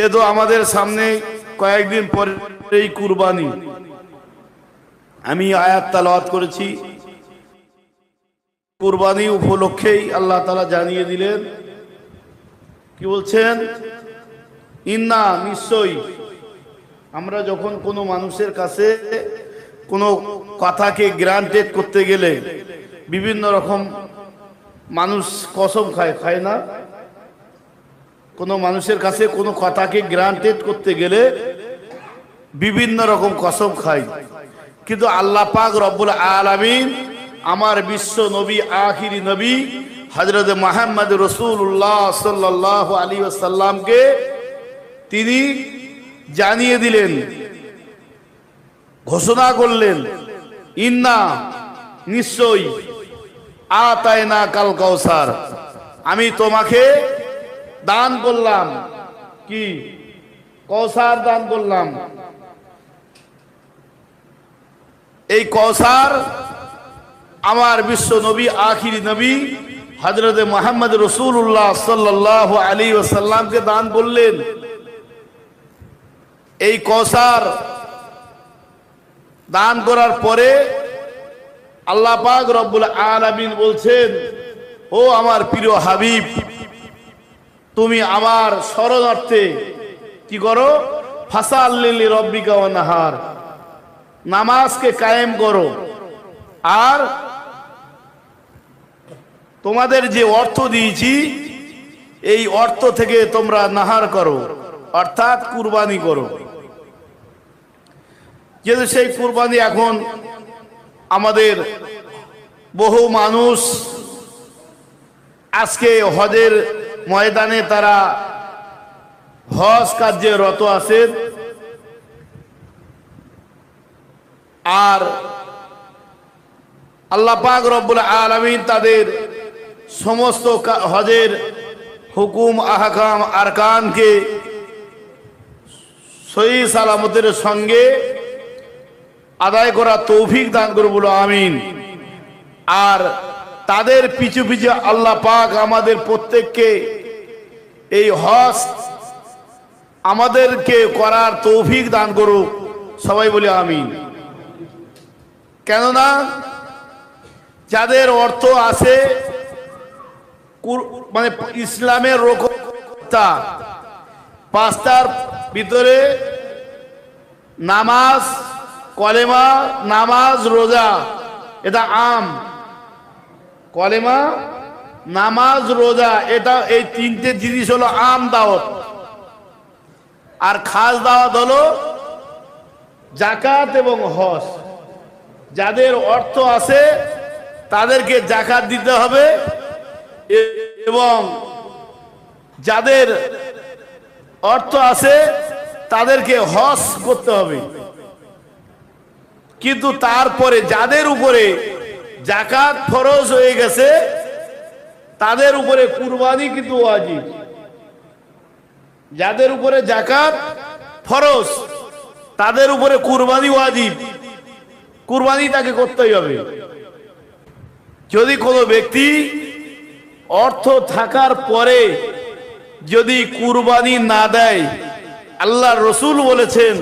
যেহেতু আমাদের সামনে কয়েকদিন পরেই কুরবানি, আমি আয়াত তেলাওয়াত করেছি। কুরবানি উপলক্ষেই আল্লাহ তাআলা জানিয়ে দিলেন, কি বলছেন? ইন্না, নিশ্চয়ই আমরা যখন কোনো মানুষের কাছে কোনো কথাকে গ্রান্টেড করতে গেলে বিভিন্ন রকম মানুষ কসম খায় না? কোনো মানুষের কাছে কোনো কথাকে গ্রান্টেড করতে গেলে বিভিন্ন রকম কসম খায়, কিন্তু আল্লাহ পাক রব্বুল আলামিন আমার বিশ্ব নবী, আখিরি নবী হযরত মুহাম্মদ রাসূলুল্লাহ সাল্লাল্লাহু আলাইহি ওয়াসাল্লামকে তিনি জানিয়ে দিলেন, ঘোষণা করলেন, ইন্না, নিশ্চয়ই, আতায়না কাল কাউসার, আমি তোমাকে দান করলাম, কি? কৌসার দান করলাম। এই কৌসার আমার বিশ্ব নবী, আখিরি নবী হযরত মুহাম্মদ রাসূলুল্লাহ সাল্লাল্লাহু আলাইহি ওয়াসাল্লামকে দান করলেন। এই কৌসার দান করার পরে আল্লাহ পাক রব্বুল আলামিন বলছেন, ও আমার প্রিয় হাবিব, তুমি আমার শরণার্থে কি করো? ফাসাল্লি লিরাব্বিকা ওয়ানহার, নামাজকে কায়েম করো, আর তোমাদের যে অর্থ দিয়েছি এই অর্থ থেকে তোমরা নাহার করো, অর্থাৎ কুরবানি করো। যেহেতু সেই কুরবানি এখন আমাদের বহু মানুষ আজকে হজের ময়দানে তারা হজ কার্যে রত আছেন, আর আল্লাহ পাক রব্বুল আলামিন তাদের সমস্ত হজের হুকুম, আহকাম, আরকানকে সহি সালামতের সঙ্গে আদায় করা তৌফিক দান করে বলো আমিন। আর তাদের পিছু পিছু আল্লাহ পাক আমাদের প্রত্যেককে এই হজ আমাদেরকে করার তৌফিক দান করুক, সবাই বলি আমিন। কেননা যাদের অর্থ আছে, মানে ইসলামের রোকতা পাঁচটার ভিতরে নামাজ, কলেমা, নামাজ, রোজা, এটা আম। কলেমা, নামাজ, রোজা, এটা এই তিনটে জিনিস হলো আম দাওয়াত। আর খাস দাওয়াত হলো যাকাত এবং হজ। যাদের অর্থ আছে তাদেরকে যাকাত দিতে হবে, এবং যাদের অর্থ আছে তাদেরকে হজ করতে হবে। কিন্তু তারপরে যাদের উপরে যাকাত ফরজ হয়ে গেছে তাদের উপরে কুরবানি কিন্তু ওয়াজিব। যাদের উপরে যাকাত ফরজ তাদের উপরে কুরবানি ওয়াজিব, কুরবানি তাকে করতেই হবে। যদি কোনো ব্যক্তি অর্থ থাকার পরে যদি কুরবানি না দেয়, আল্লাহর রাসূল বলেছেন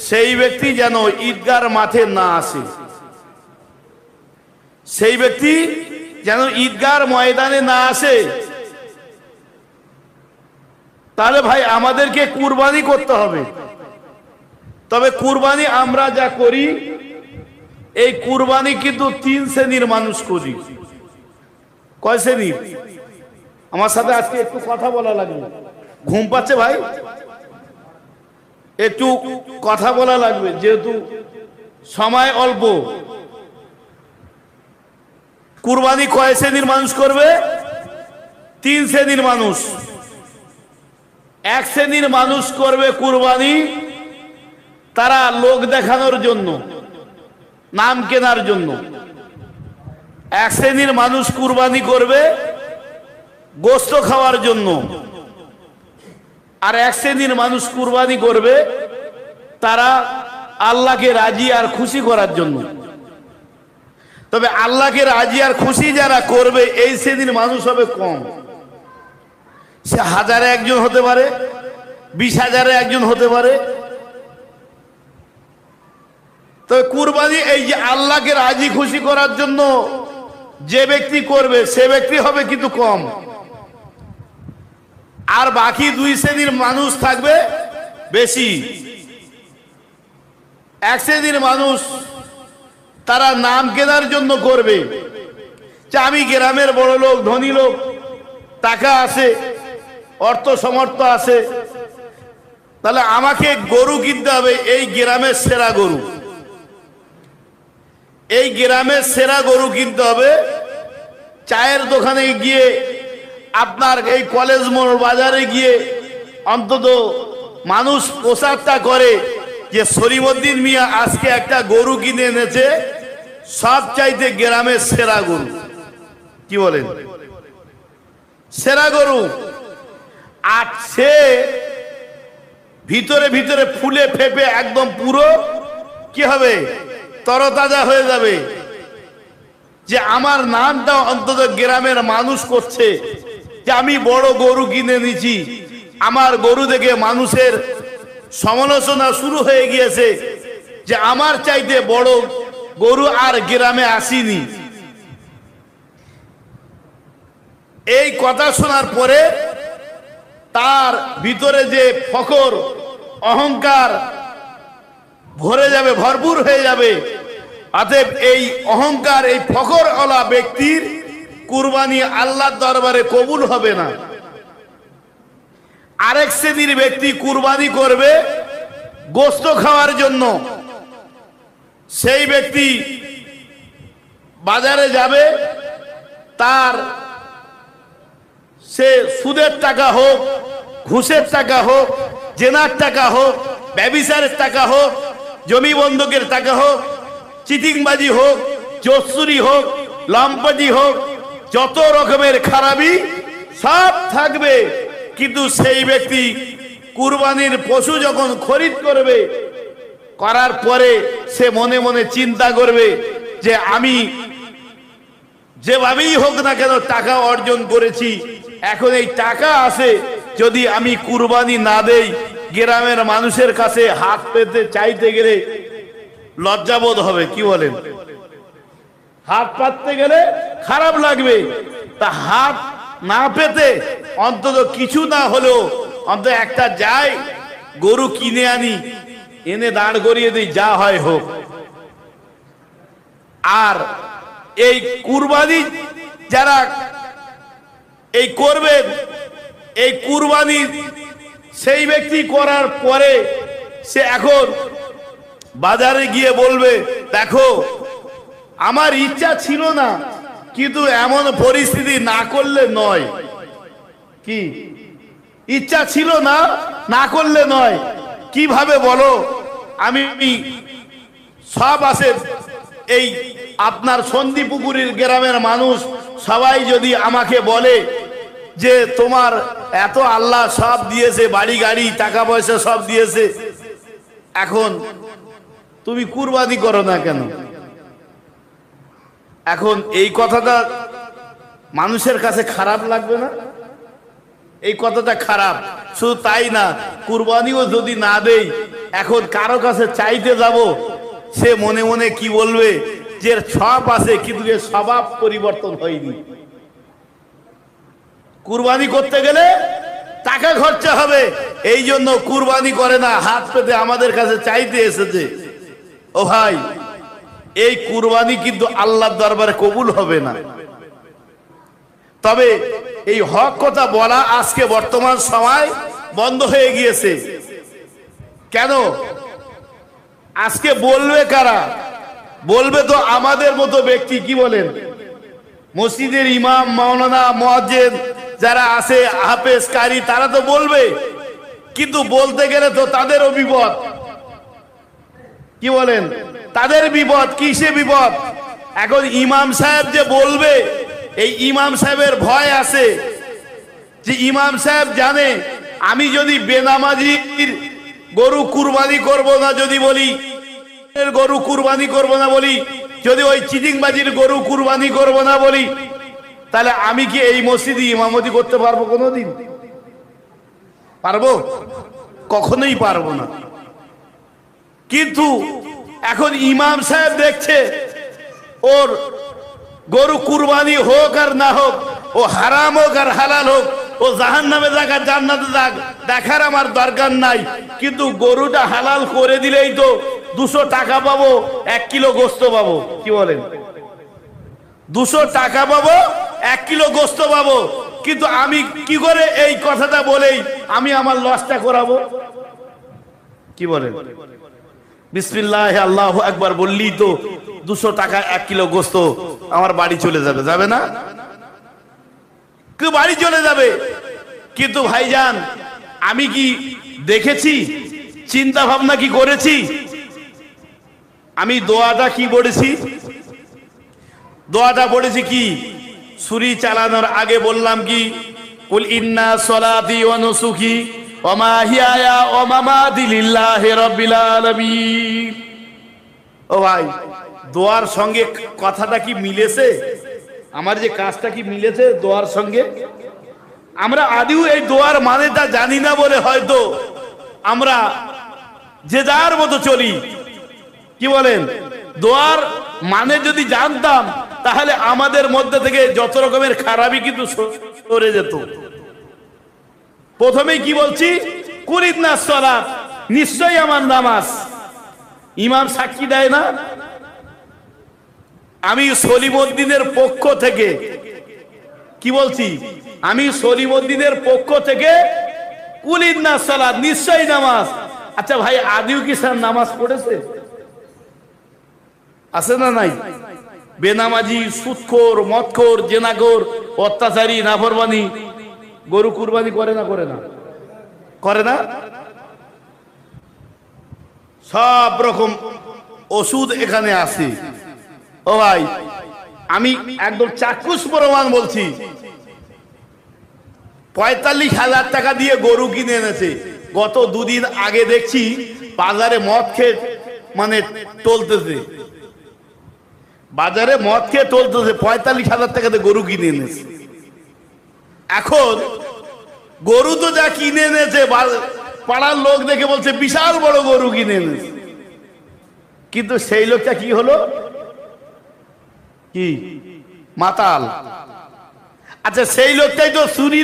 সেই ব্যক্তি যেন ঈদগাহর মাঠে না আসে, সেই ব্যক্তি যেন ঈদগাহর ময়দানে না আসে। তাহলে ভাই আমাদেরকে কুরবানি করতে হবে। তবে কুরবানি আমরা যা করি, এই কুরবানি কিন্তু তিন শ্রেণীর মানুষ করি। কয় শ্রেণীর? আমার সাথে আজকে একটু কথা বলা লাগবে। ঘুম পাচ্ছে ভাই? একটু কথা বলা লাগবে, যেহেতু সময় অল্প। কুরবানি কয় শ্রেণীর মানুষ করবে? তিন শ্রেণীর মানুষ। এক শ্রেণীর মানুষ করবে কুরবানি তারা লোক দেখানোর জন্য, নাম কেনার জন্য। এক শ্রেণীর মানুষ কুরবানি করবে গোশত খাওয়ার জন্য, আর এক শ্রেণীর মানুষ কুরবানি করবে তারা আল্লাহকে রাজি আর খুশি করার জন্য। তবে আল্লাহকে রাজি আর খুশি যারা করবে এই শ্রেণীর মানুষ হবে কম। সে হাজারে একজন হতে পারে, 20,000-এ একজন হতে পারে। তো কুরবানি এই যে আল্লাহকে রাজি খুশি করার জন্য যে ব্যক্তি করবে সে ব্যক্তি হবে কিন্তু কম, আর বাকি 2 শ্রেণীর মানুষ থাকবে বেশি। 1 শ্রেণীর মানুষ তারা নাম কেনার জন্য করবে, যে আমি গ্রামের বড় লোক, ধনী লোক, টাকা আছে, অর্থ সমর্থ আছে, তাহলে আমাকে গরু কিনতে হবে, এই গ্রামের সেরা গরু, এই গ্রামের সেরা গরু কিনতে হবে। চায়ের দোকানে গিয়ে, আপনার এই কলেজ মোড় বাজারে গিয়ে অন্তত মানুষ প্রচারটা করে যে সলিমউদ্দিন মিয়া আজকে একটা গরু কিনে এনেছে, সব চাইতে গ্রামের সেরা গরু। কি বলেন? সেরা গরু। আর সে ভিতরে ভিতরে ফুলে ফেপে একদম পুরো কি হবে, তরতাজা হয়ে যাবে, যে আমার নামটা অন্তত গ্রামের মানুষ করছে যে আমি বড় গরু কিনে নিছি। আমার গরু দেখে মানুষের সমালোচনা শুরু হয়ে গিয়েছে যে আমার চাইতে বড় গরু আর গ্রামে আসেনি। এই কথা শোনার পরে তার ভিতরে যে ফখর, অহংকার ভরে যাবে, ভরপুর হয়ে যাবে। অতএব এই অহংকার, এই ফখরওয়ালা ব্যক্তির কুরবানি আল্লাহর দরবারে কবুল হবে না। আরেক শ্রেণীর ব্যক্তি কুরবানি করবে গোশত খাওয়ার জন্য। সেই ব্যক্তি বাজারে যাবে, তার সে সুদের টাকা হোক, ঘুষের টাকা হোক, জেনার টাকা হোক, ব্যভিচারের টাকা হোক, জমি বন্ধকের টাকা হোক, চিটিংবাজি হোক, জোসুরি হোক, লম্পটি হোক, যত রকমের খারাপি সব থাকবে। কিন্তু সেই ব্যক্তি কুরবানির পশু যখন খরিদ করবে, করার পরে সে মনে মনে চিন্তা করবে যে আমি যেভাবেই হোক না কেন টাকা অর্জন করেছি, এখন এই টাকা আছে, যদি আমি কুরবানি না দেই গ্রামের মানুষের কাছে হাত পেতে চাইতে গেলে লজ্জাবোধ হবে। কি বলেন? হাত পাততে গেলে খারাপ লাগবে। তা হাত না পেতে অন্তত কিছু না হলেও অন্তত একটা যাই গরু কিনে আনি, এনে দাঁড় করিয়ে দিই, যা হয় হোক। আর এই কুরবানি যারা এই করবেন, এই কুরবানি সেই ব্যক্তি করার পরে সে এখন বাজারে গিয়ে বলবে, দেখো আমার ইচ্ছা ছিল না, কিন্তু এমন পরিস্থিতি না করলে নয়। কি ইচ্ছা ছিল না, না করলে নয়। কিভাবে বলো? আমি সব আছে, এই আপনার সন্ধিপুকুরের গ্রামের মানুষ সবাই যদি আমাকে বলে যে তোমার এত আল্লাহ সব দিয়েছে, বাড়ি গাড়ি টাকা পয়সা সব দিয়েছে, এখন তুমি কুরবানি করো না কেন? এখন এই কথাটা মানুষের কাছে খারাপ লাগবে না? এই কথাটা খারাপ। শুধু তাই না, কুরবানিও যদি না দেই, এখন কারো কাছে চাইতে যাব, সে মনে মনে কি বলবে যে সব আছে কিন্তু এর স্বভাব পরিবর্তন হয়নি। কুরবানি করতে গেলে টাকা খরচা হবে, এই জন্য কুরবানি করে না, হাত পেতে আমাদের কাছে চাইতে এসেছে। ও ভাই, এই কুরবানি কিন্তু আল্লাহর দরবারে কবুল হবে না। তবে এই হক কথা বলা আজকে বর্তমান সময় বন্ধ হয়ে গিয়েছে। কেন? আজকে বলবে কারা? বলবে তো আমাদের মতো ব্যক্তি। কি বলেন? মসজিদের ইমাম, মাওলানা, মুয়াজ্জিন যারা আছে, হাফেজ, কারি, তারা তো বলবে, কিন্তু বলতে গেলে তো তাদেরও বিপদ। কি বলেন? তাদের বিপদ। কিসে বিপদ? এখন ইমাম সাহেব যে বলবে, এই ইমাম সাহেবের ভয় আছে যে ইমাম সাহেব জানে আমি যদি বেনামাজির গরু কুরবানি করব না যদি বলি, গরু কুরবানি করব না বলি, যদি ওই চিটিংবাজির গরু কুরবানি করব না বলি, তাহলে আমি কি এই মসজিদে ইমামতি করতে পারবো কোনোদিন? পারবো? কখনোই পারবো না। কিন্তু এখন ইমাম সাহেব দেখছে ওর গরু কুরবানি হোক আর না হোক, ও হারাম হোক আর হালাল হোক, ও জাহান্নামে যাক আর জান্নাতে যাক, দেখার আমার দরকার নাই। কিন্তু গরুটা হালাল করে দিলেই তো 200 টাকা পাবো, 1 কিলো গোস্ত পাবো। কি বলেন? 200 টাকা পাবো, 1 কিলো গোস্ত পাবো। কিন্তু আমি কি করে এই কথাটা বলেই আমি আমার লসটা করাবো? কি বলেন? বিসমিল্লাহ আল্লাহু আকবার বললি তো 200 টাকা 1 কিলো গোস্ত আমার বাড়ি চলে যাবে, যাবে না? কি বাড়ি চলে যাবে। কিন্তু ভাইজান আমি কি দেখেছি, চিন্তা ভাবনা কি করেছি? আমি দোয়াটা কি পড়েছি? দোয়াটা পড়েছি কি? ছুরি চালানোর আগে বললাম কি, কুল ইন্না সলাতি ওয়া নুসুকি ওয়া মাহিয়ায়া ওয়া মামাতি লিল্লাহি রাব্বিল আলামিন। ও ভাই, দোয়ার সঙ্গে কথাটা কি মিলেছে? আমার যে কাজটা কি মিলেছে দোয়ার সঙ্গে? আমরা আদিও এই দোয়ার মানেটা জানি না বলে হয়তো আমরা যে যার মতো চলি। কি বলেন? দোয়ার মানে যদি জানতাম তাহলে আমাদের মধ্যে থেকে যত রকমের খারাপই কিন্তু সরে যেত। প্রথমেই কি বলছি? কুরিদনা সালাত, নিশ্চয়ই আমার নামাজ। ইমাম সাক্ষী দেয় না? আমি সলিমউদ্দিনের পক্ষ থেকে কি বলছি? আমি সলিমউদ্দিনের পক্ষ থেকে কুলিদনা সালাত, নিশ্চয়ই নামাজ। আচ্ছা ভাই, আদিও কি স্যার নামাজ পড়েছে? আছে না নাই? বেনামাজি, সুদখোর, মদখোর, জেনাখোর, অত্যাচারী, নাফরমানি গরু কুরবানি করে না? করে না? করে না? সব রকম ওষুধ এখানে আছে। ও ভাই, আমি একদম চাক্ষুষ প্রমাণ বলছি। 45,000 টাকা দিয়ে গরু কিনে এনেছে। গত 2 দিন আগে দেখছি বাজারে মদ খেয়ে মানে টলতেছে, বাজারে মদ খেয়ে টলতেছে। 45,000 টাকাতে গরু কিনে এনেছে। এখন গরু তো যা কিনে এনেছে, পাড়ার লোক দেখে বলছে বিশাল বড় গরু কিনে এনেছে। কিন্তু সেই লোকটা কি হলো? কি মাতাল। আচ্ছা, সেই লোকটাই তো ছুরি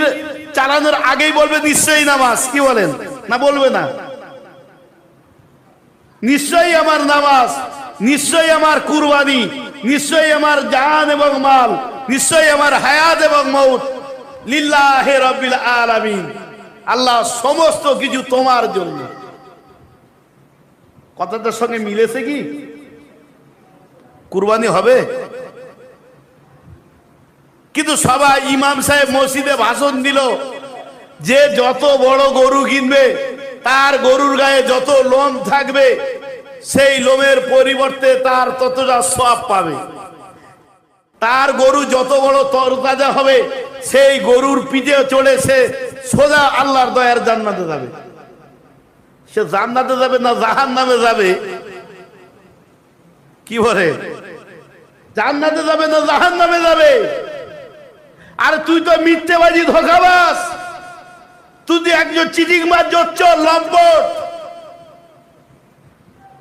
চালানোর আগেই বলবে নিশ্চয়ই নামাজ। কি বলেন? না বলবে না? নিশ্চয়ই আমার নামাজ, নিশ্চয়ই আমার কুরবানি, নিশ্চয়ই আমার জান এবং মাল, নিশ্চয়ই আমার হায়াত এবং মউত লিল্লাহি রাব্বিল আলামিন। আল্লাহ সমস্ত কিছু তোমার জন্য। কথাটার সঙ্গে মিলেছে কি? কুরবানি হবে। কিন্তু সবাই, ইমাম সাহেব মসজিদে ভাষণ দিল যে যত বড় গরু কিনবে তার গরুর গায়ে যত লোম থাকবে সেই লোমের পরিবর্তে তার ততটা সওয়াব পাবে। তার গরু যত বড় তরতাজা হবে সেই গরুর পিঠে চড়ে সে সোজা আল্লাহর দয়ার জান্নাতে যাবে। সে জান্নাতে যাবে না জাহান্নামে যাবে? কি বলে? জান্নাতে যাবে না জাহান্নামে যাবে? আর তুই তো মিথ্যেবাজি, ধোঁকাবাজ, তুই তো একজন চিটিংবাজ, জোচ্চোর, লম্পট।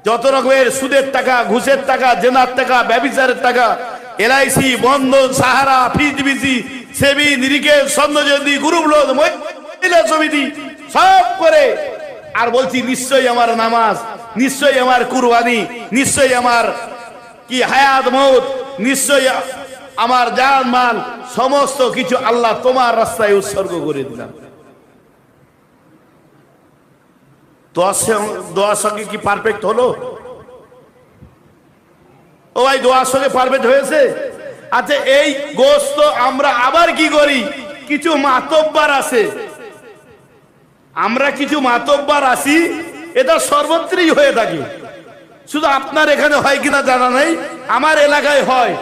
যত রকমের সুদের টাকা, ঘুষের টাকা, জেনার টাকা, ব্যভিচারের টাকা, এলআইসি, বন্ধন, সাহারা, ফিজবিসি, সেবি, নিরিকেল, স্বর্ণজয়ন্তী, গ্রুপ লোন, মহিলা সমিতি সব করে আর বলছি নিশ্চয়ই আমার নামাজ, নিশ্চয়ই আমার কুরবানি, নিশ্চয়ই আমার কি হায়াত মউত, নিশ্চয়ই আমার জান মাল, সমস্ত কিছু আল্লাহ তোমার রাস্তায় উৎসর্গ করে দিলাম। দোয়ার সঙ্গে কি পারফেক্ট হলো? ও ভাই, দোয়ার সঙ্গে পারফেক্ট হয়েছে? আচ্ছা, এই গোস্ত আমরা আবার কি করি? কিছু মাতব্বার আছে, আমরা কিছু মাতব্বার আছি, এটা সর্বত্রই হয়ে থাকে। শুধু আপনার এখানে হয় কিনা জানা নেই, আমার এলাকায় হয়।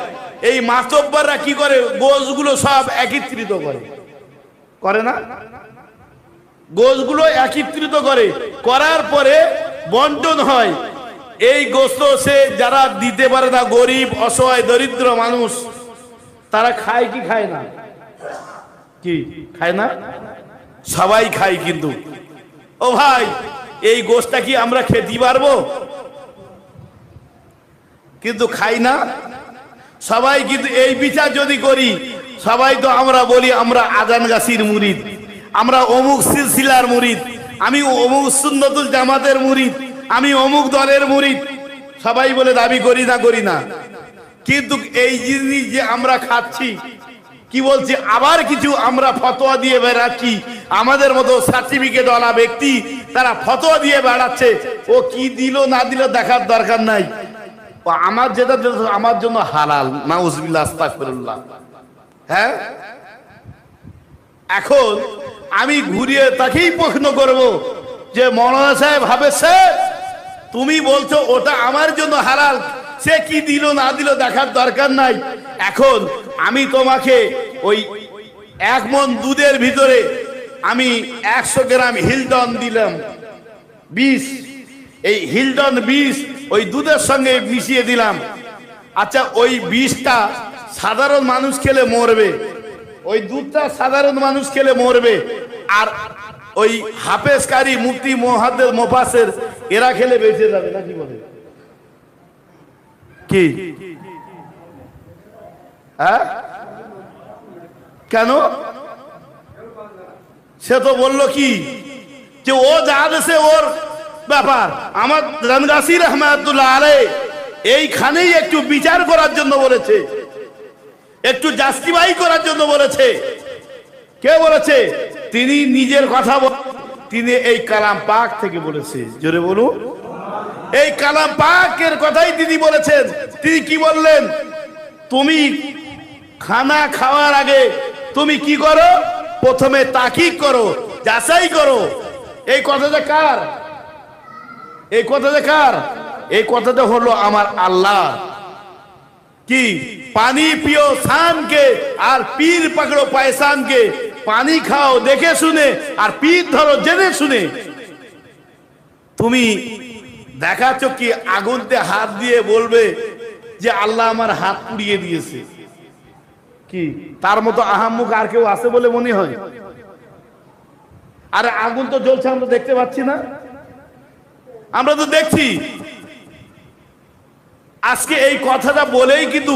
এই মাতব্বাররা কি করে? গোশগুলো সব একত্রিত করে, করে না? গোশগুলো একত্রিত করে, করার পরে বন্টন হয়। এই গোস্ত সে যারা দিতে পারে না, গরিব, অসহায়, দরিদ্র মানুষ, তারা খায় কি খায় না? কি খায় না? সবাই খায়। কিন্তু ও ভাই, এই গোশটা কি আমরা খেতে পারবো? কিন্তু খাই না সবাই। কিন্তু এই বিচার যদি করি, সবাই তো আমরা বলি আমরা আজানগাছির মুরিদ, আমরা অমুক সিলসিলার মুরিদ, আমি অমুক সুন্নতুল জামাতের মুরিদ, আমি অমুক দলের মুরিদ, সবাই বলে দাবি করি না। কিন্তু এই জিনিস যে আমরা খাচ্ছি, কি বলছি, আবার কিছু আমরা ফতোয়া দিয়ে বেড়াচ্ছি। আমাদের মতো সার্টিফিকেটওয়ালা ব্যক্তি তারা ফতোয়া দিয়ে বেড়াচ্ছে। ও কি দিল না দিল দেখার দরকার নাই, ও আমার যেটা আমার জন্য হালাল। নাউজুবিল্লাহ, আস্তাগফিরুল্লাহ। হ্যাঁ, এখন আমি ঘুরিয়ে তাকেই প্রশ্ন করব যে মৌলানা সাহেব, হাফেজ সাহেব, তুমি বলছো ওটা আমার জন্য হালাল, সে কি দিল না দিল দেখার দরকার নাই। এখন আমি তোমাকে ওই 1 মণ দুধের ভিতরে আমি 100 গ্রাম হিলডন দিলাম, 20, এই হিলডন 20 ওই দুধের সঙ্গে মিশিয়ে দিলাম। আচ্ছা, ওই 20টা সাধারণ মানুষ খেলে মরবে, ওই দুধটা সাধারণ মানুষ খেলে মরবে, আর ওই হাফেজ কারি, মুফতি, মুহাদ্দিস, মুফাসসির এরা খেলে বেঁচে যাবে। না কি বলে? কি? হ্যাঁ, কেন? সে তো বললো কি যে ও যা দেশে ওর ব্যাপার। আমার জানগাছি রহমাতুল্লাহ আলাইহি এইখানেই একটু বিচার করার জন্য বলেছে, একটু জাস্টিফাই করার জন্য বলেছে। কে বলেছে? তিনি নিজের কথা তিনি এই কালাম পাক থেকে বলেছে। জোরে বলুন, এই কালাম পাকের কথাই তিনি বলেছেন। তিনি কি বললেন? তুমি খানা খাওয়ার আগে তুমি কি করো? প্রথমে তাকিক করো, যাচাই করো। এই কথাটা কার? এই কথাটা কার? এই কথাটা হলো আমার আল্লাহ। কি? পানি পিও শানকে আর পীর পকড়ো পায়সানকে। পানি খাও দেখে শুনে, আর পীর ধরো জেনে শুনে। তুমি দেখাচ্ছ কি আগুনতে হাত দিয়ে বলবে যে আল্লাহ আমার হাত পুড়িয়ে দিয়েছে? কি তার মতো আহাম্মুক আর কেউ আছে বলে মনে হয়? আরে আগুন তো জ্বলছে, আমরা দেখতে পাচ্ছি না? আমরা তো দেখছি। আজকে এই কথাটা বলেই কিন্তু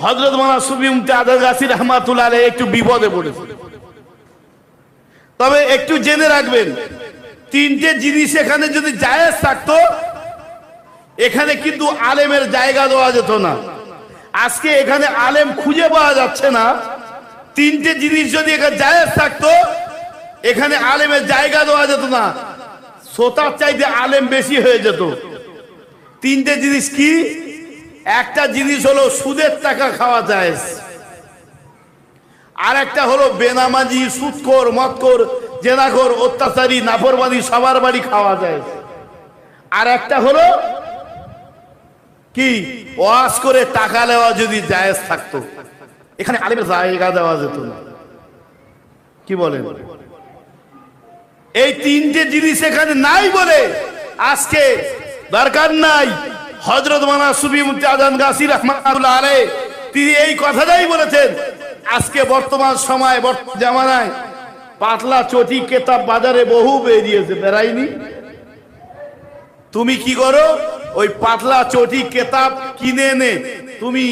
হযরত মাওলানা সুফি মুফতি আজানগাছি রাহমাতুল্লাহ আলাইহি একটু বিপদে পড়েছে। তবে একটু জেনে রাখবেন, 3টে জিনিস এখানে যদি জায়েজ থাকতো, এখানে কিন্তু আলেমের জায়গা দেওয়া যেত না। আজকে এখানে আলেম খুঁজে পাওয়া যাচ্ছে না। 3টে জিনিস যদি এখানে জায়েজ থাকতো, এখানে আলেমের জায়গা দেওয়া যেত না, শ্রোতার চাইতে আলেম বেশি হয়ে যেত। 3টে জিনিস কি? একটা জিনিস হলো সুদের টাকা খাওয়া জায়েজ, আর একটা হলো বেনামাজি, সুদখোর, মদখোর, জেনাখোর, অত্যাচারী, নাফরমানি সবার বাড়ি খাওয়া জায়েজ। আর একটা হলো কি? ওয়াজ করে টাকা নেওয়া যদি জায়েজ থাকতো, এখানে আলেমের জায়গা দেওয়া যেত না। কি বলেন? এই 3টে জিনিস এখানে নাই বলে আজকে দরকার নাই। হযরত মাওলানা সুফি মুফতি আজানগাছি রাহমাতুল্লাহ আলাইহি তিনি এই কথাটাই বলেছেন। আজকে বর্তমান সময়, বর্তমান জামানায় পাতলা চটি কেতাব বাজারে বহু বেরিয়েছে, বেরাইনি? তুমি কি করো? ওই পাতলা চটি কেতাব কিনে এনে তুমি